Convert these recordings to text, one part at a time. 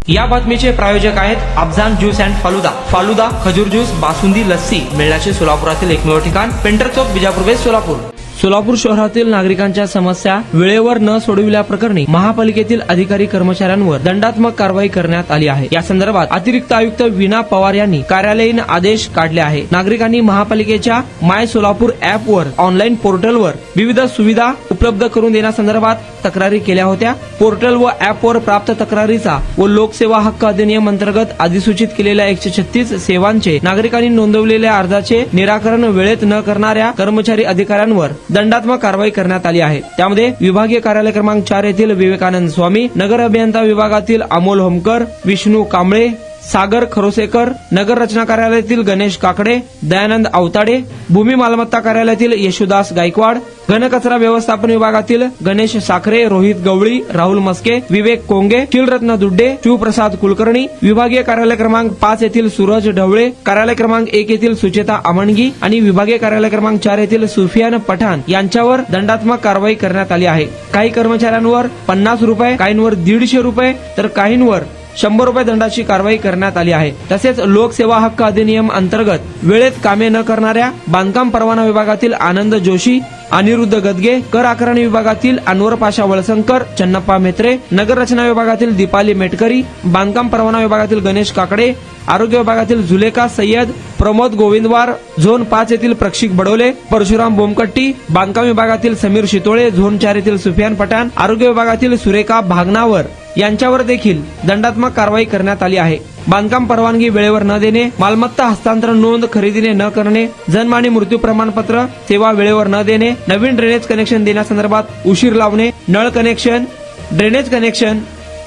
या बातमीचे प्रायोजक आहेत अफजान ज्यूस अँड फालुदा। फालुदा, खजूर ज्यूस, बासुंदी, लस्सी मिळण्याचे सोलापुरातील एकमेव ठिकाण पेंटर चौक, बिजापूर वेस्ट, सोलापूर। सोलापूर शहरातील नागरिकांच्या समस्या वेळेवर न सोडविल्याप्रकरणी महापालिकेतील अधिकारी कर्मचाऱ्यांवर दंडात्मक कारवाई करण्यात आली आहे। या संदर्भात अतिरिक्त आयुक्त वीणा पवार यांनी कार्यालयीन आदेश काढले आहे। नागरिकांनी महापालिकेच्या माय सोलापूर ॲपवर ऑनलाईन पोर्टलवर विविध सुविधा उपलब्ध करून देण्यासंदर्भात तक्रारी केल्या होत्या। पोर्टल व ॲपवर प्राप्त तक्रारीचा व लोकसेवा हक्क अधिनियम अंतर्गत अधिसूचित केलेल्या 136 सेवांचे नागरिकांनी नोंदवलेल्या अर्जाचे निराकरण वेळेत न करणाऱ्या कर्मचारी अधिकाऱ्यांवर दंडात्मक कारवाई करण्यात आली आहे। त्यामध्ये विभागीय कार्यालय क्रमांक 4 येथील विवेकानंद स्वामी, नगर अभियंता विभागातील अमोल होमकर, विष्णू कांबळे, सागर खरोसेकर, नगर रचना कार्यालयातील गणेश काकडे, दयानंद अवताडे, भूमी मालमत्ता कार्यालयातील यशोदास गायकवाड, घनकचरा व्यवस्थापन विभागातील गणेश साखरे, रोहित गवळी, राहुल मस्के, विवेक कोंगे, शिलरत्न दुड्डे, शिवप्रसाद कुलकर्णी, विभागीय कार्यालय क्रमांक 5 येथील सूरज ढवळे, कार्यालय क्रमांक 1 येथील सुचेता अमणगी आणि विभागीय कार्यालय क्रमांक 4 येथील सुफियान पठाण यांच्यावर दंडात्मक कारवाई करण्यात आली आहे। काही कर्मचाऱ्यांवर 50 रुपये, काहींवर 150 रुपये तर काहींवर 100 रुपये दंडाची कारवाई करण्यात आली आहे। तसेच लोकसेवा हक्क अधिनियम अंतर्गत वेळेत कामे न करणाऱ्या बांधकाम परवाना विभागातील आनंद जोशी, अनिरुद्ध गदगे, कर आकारणी विभागातील अनवर पाशा वळसंकर, चन्नप्पा मेत्रे, नगर रचना विभागातील दीपाली मेटकरी, बांधकाम परवाना विभागातील गणेश काकडे, आरोग्य विभागातील जुलेखा सय्यद, प्रमोद गोविंदवार, झोन 5 येथील प्रक्षिक बडोले, परशुराम बोमकट्टी, बांधकाम विभागातील समीर शितोळे, झोन 4 येथील सुफियान पठाण, आरोग्य विभागातील सुरेखा भागनावर यांच्यावर देखील दंडात्मक कारवाई करण्यात आली आहे। बांधकाम परवानगी वेळेवर न देणे, मालमत्ता हस्तांतरण नोंद खरेदीने न करणे, जन्म आणि मृत्यू प्रमाणपत्र सेवा वेळेवर न देणे, नवीन ड्रेनेज कनेक्शन देण्यासंदर्भात उशीर लावणे, नळ कनेक्शन, ड्रेनेज कनेक्शन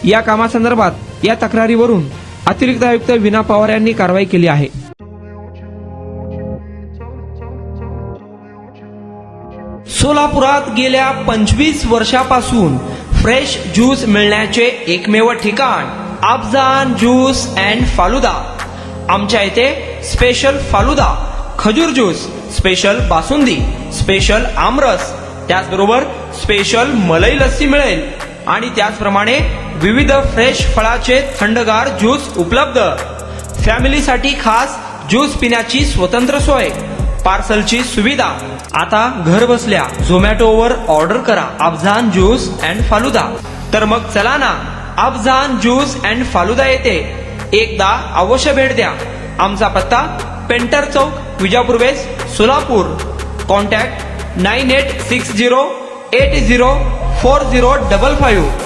या कामासंदर्भात या तक्रारीवरून अतिरिक्त आयुक्त वीणा पवार यांनी कारवाई केली आहे। सोलापुरात गेल्या 25 वर्षापासून फ्रेश ज्यूस मिळण्याचे एकमेव ठिकाण अफजान ज्यूस अँड फालुदा। आमच्या इथे स्पेशल फालुदा, खजूर ज्यूस, स्पेशल बासुंदी, स्पेशल आमरस, त्याचबरोबर स्पेशल मलाई लस्सी मिळेल आणि त्याचप्रमाणे विविध फ्रेश फळाचे थंडगार ज्यूस उपलब्ध। फॅमिलीसाठी खास ज्यूस पिण्याची स्वतंत्र सोय, पार्सलची सुविधा। आता घर बसल्या झोमॅटोवर ऑर्डर करा अफजान ज्यूस अँड फालुदा। तर मग चला ना अफजान ज्यूस अँड फालुदा येथे एकदा अवश्य भेट द्या। आमचा पत्ता पेंटर चौक, बिजापूर वेस्ट, सोलापूर। कॉन्टॅक्ट 9860804055।